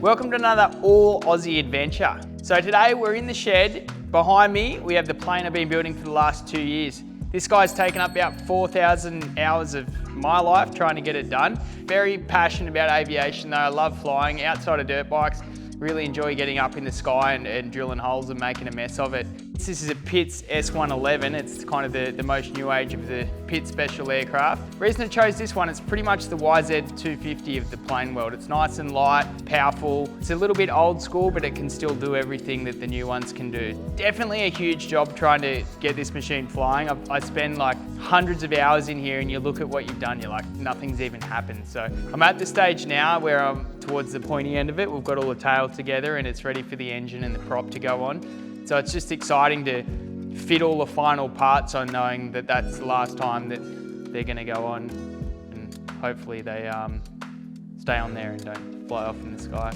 Welcome to another All Aussie Adventure. So today we're in the shed. Behind me, we have the plane I've been building for the last 2 years. This guy's taken up about 4,000 hours of my life trying to get it done. Very passionate about aviation though. I love flying outside of dirt bikes. Really enjoy getting up in the sky and drilling holes and making a mess of it. This is a Pitts S111. It's kind of the most new age of the Pitts special aircraft. The reason I chose this one, it's pretty much the YZ250 of the plane world. It's nice and light, powerful. It's a little bit old school, but it can still do everything that the new ones can do. Definitely a huge job trying to get this machine flying. I spend like hundreds of hours in here and you look at what you've done, you're like, nothing's even happened. So I'm at the stage now where I'm towards the pointy end of it. We've got all the tail together and it's ready for the engine and the prop to go on. So it's just exciting to fit all the final parts on, knowing that that's the last time that they're going to go on, and hopefully they stay on there and don't fly off in the sky.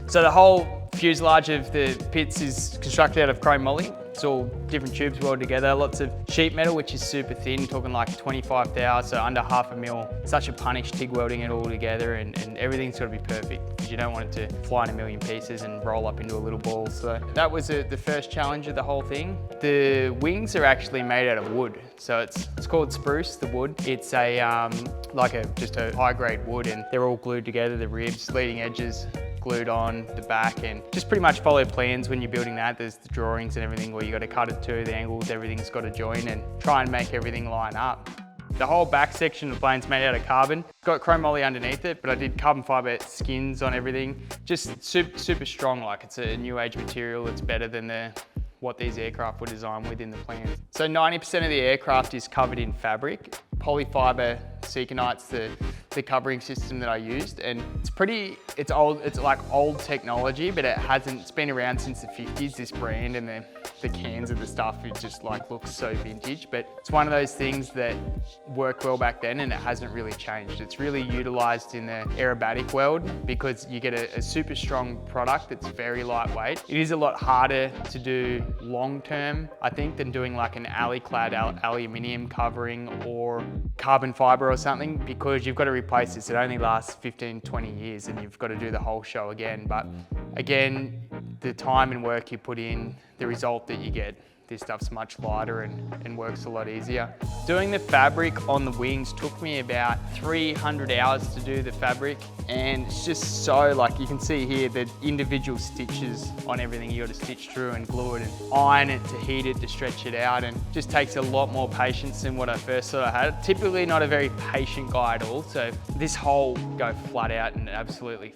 So the whole fuselage of the Pitts is constructed out of chrome moly. It's all different tubes welded together, lots of sheet metal, which is super thin, talking like 25 thou, so under 1/2 mil. Such a punish TIG welding it all together, and everything's got to be perfect because you don't want it to fly in a million pieces and roll up into a little ball. So that was the first challenge of the whole thing. The wings are actually made out of wood. So it's called spruce, the wood. It's just a high grade wood, and they're all glued together, the ribs, leading edges glued on the back, and just pretty much follow plans when you're building that. There's the drawings and everything where you got to cut it to the angles, everything's got to join and try and make everything line up. The whole back section of the plane's made out of carbon. It's got chrome moly underneath it, but I did carbon fiber skins on everything. Just super strong, like it's a new age material. It's better than what these aircraft were designed with in the plans. So 90% of the aircraft is covered in fabric. Polyfiber Seconite's the covering system that I used, and it's old, it's like old technology, but it's been around since the 50s, this brand, and the cans of the stuff, it just like looks so vintage, but it's one of those things that worked well back then and it hasn't really changed. It's really utilized in the aerobatic world because you get a super strong product that's very lightweight. It is a lot harder to do long term, I think, than doing like an alley-clad aluminium covering or carbon fiber or something, because you've got to replace this. It only lasts 15, 20 years and you've got to do the whole show again. But again, the time and work you put in, the result that you get, this stuff's much lighter and works a lot easier. Doing the fabric on the wings took me about 300 hours to do the fabric, and it's just so, like you can see here, the individual stitches on everything you got to stitch through and glue it and iron it to heat it to stretch it out, and just takes a lot more patience than what I first thought I had. Typically not a very patient guy at all, so this whole go flat out and absolutely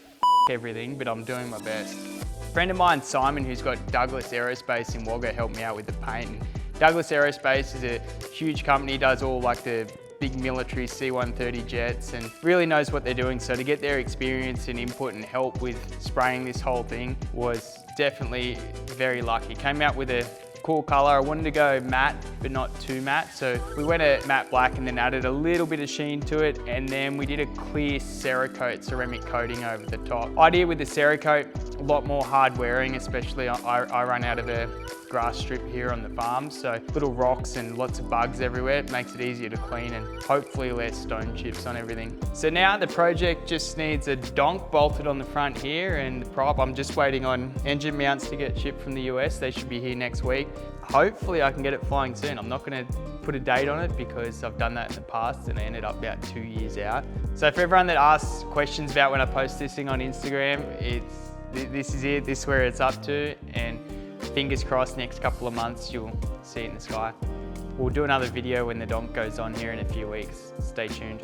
everything, but I'm doing my best. A friend of mine, Simon, who's got Douglas Aerospace in Wagga, helped me out with the paint. And Douglas Aerospace is a huge company, does all like the big military C-130 jets and really knows what they're doing. So to get their experience and input and help with spraying this whole thing was definitely very lucky. Came out with a cool color. I wanted to go matte, but not too matte. So we went a matte black and then added a little bit of sheen to it. And then we did a clear Cerakote ceramic coating over the top. Idea with the Cerakote, a lot more hard wearing, especially I run out of a grass strip here on the farm. So little rocks and lots of bugs everywhere. It makes it easier to clean and hopefully less stone chips on everything. So now the project just needs a donk bolted on the front here and the prop. I'm just waiting on engine mounts to get shipped from the US. They should be here next week. Hopefully I can get it flying soon. I'm not going to put a date on it because I've done that in the past and I ended up about 2 years out. So for everyone that asks questions about when I post this thing on Instagram, this is it, this is where it's up to, and fingers crossed next couple of months you'll see it in the sky. We'll do another video when the donk goes on here in a few weeks. Stay tuned.